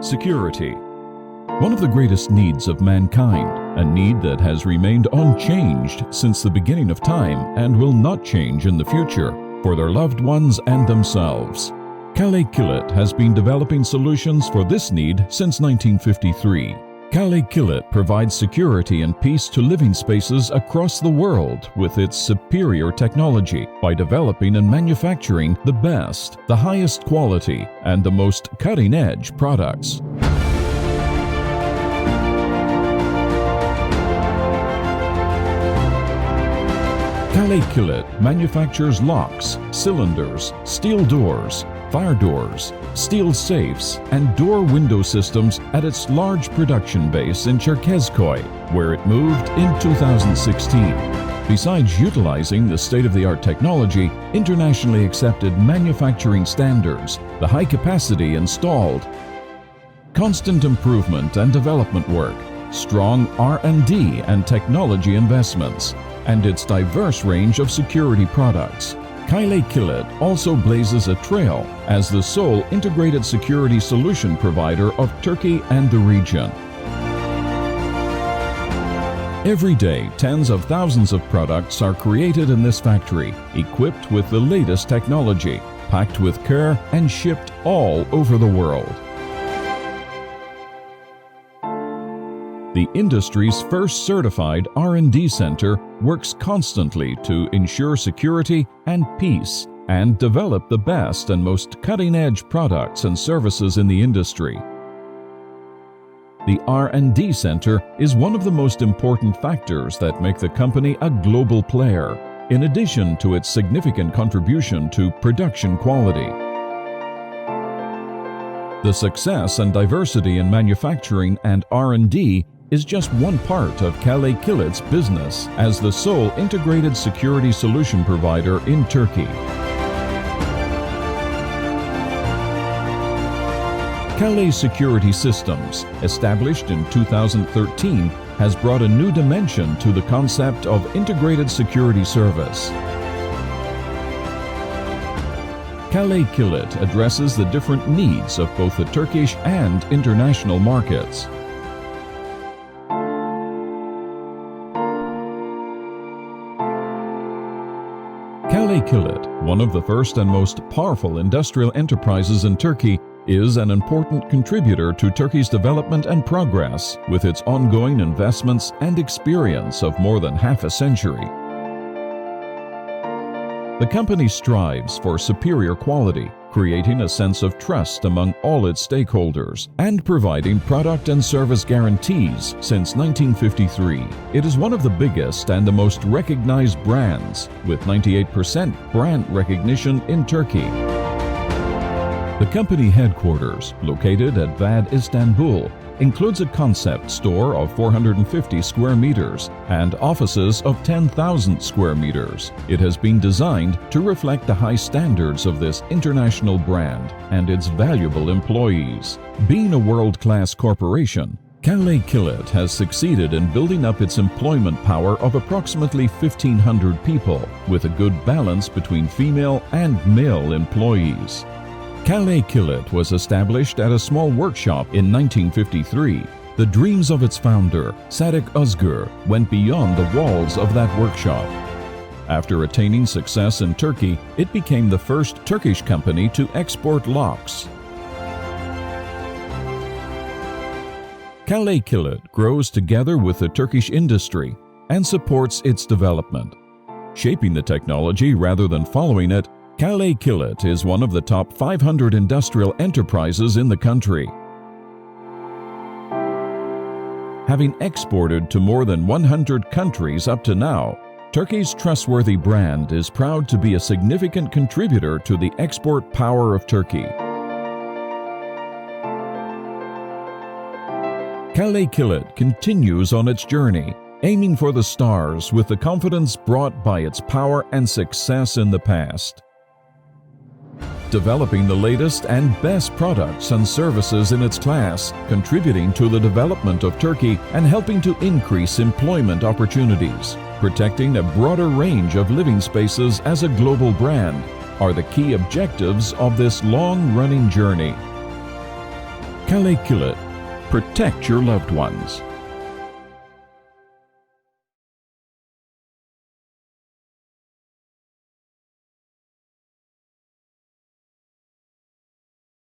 Security. One of the greatest needs of mankind, a need that has remained unchanged since the beginning of time and will not change in the future for their loved ones and themselves. Kale Kilit has been developing solutions for this need since 1953. Kale Kilit provides security and peace to living spaces across the world with its superior technology by developing and manufacturing the best, the highest quality, and the most cutting-edge products. Kale Kilit manufactures locks, cylinders, steel doors, fire doors, steel safes, and door window systems at its large production base in Çerkezköy, where it moved in 2016. Besides utilizing the state-of-the-art technology, internationally accepted manufacturing standards, the high capacity installed, constant improvement and development work, strong R&D and technology investments, and its diverse range of security products, Kale Kilit also blazes a trail as the sole integrated security solution provider of Turkey and the region. Every day, tens of thousands of products are created in this factory, equipped with the latest technology, packed with care and shipped all over the world. The industry's first certified R&D center works constantly to ensure security and peace and develop the best and most cutting-edge products and services in the industry. The R&D center is one of the most important factors that make the company a global player, in addition to its significant contribution to production quality. The success and diversity in manufacturing and R&D is just one part of Kale Kilit's business as the sole integrated security solution provider in Turkey. Kale Security Systems, established in 2013, has brought a new dimension to the concept of integrated security service. Kale Kilit addresses the different needs of both the Turkish and international markets. Kale Kilit, one of the first and most powerful industrial enterprises in Turkey, is an important contributor to Turkey's development and progress with its ongoing investments and experience of more than half a century. The company strives for superior quality, creating a sense of trust among all its stakeholders, and providing product and service guarantees since 1953. It is one of the biggest and the most recognized brands, with 98% brand recognition in Turkey. The company headquarters, located at Vad, Istanbul, includes a concept store of 450 square meters and offices of 10,000 square meters. It has been designed to reflect the high standards of this international brand and its valuable employees. Being a world-class corporation, Kale Kilit has succeeded in building up its employment power of approximately 1,500 people, with a good balance between female and male employees. Kale Kilit was established at a small workshop in 1953. The dreams of its founder, Sadık Özgür, went beyond the walls of that workshop. After attaining success in Turkey, it became the first Turkish company to export locks. Kale Kilit grows together with the Turkish industry and supports its development. Shaping the technology rather than following it, Kale Kilit is one of the top 500 industrial enterprises in the country. Having exported to more than 100 countries up to now, Turkey's trustworthy brand is proud to be a significant contributor to the export power of Turkey. Kale Kilit continues on its journey, aiming for the stars with the confidence brought by its power and success in the past. Developing the latest and best products and services in its class, contributing to the development of Turkey and helping to increase employment opportunities, protecting a broader range of living spaces as a global brand, are the key objectives of this long-running journey. Kale Kilit. Protect your loved ones.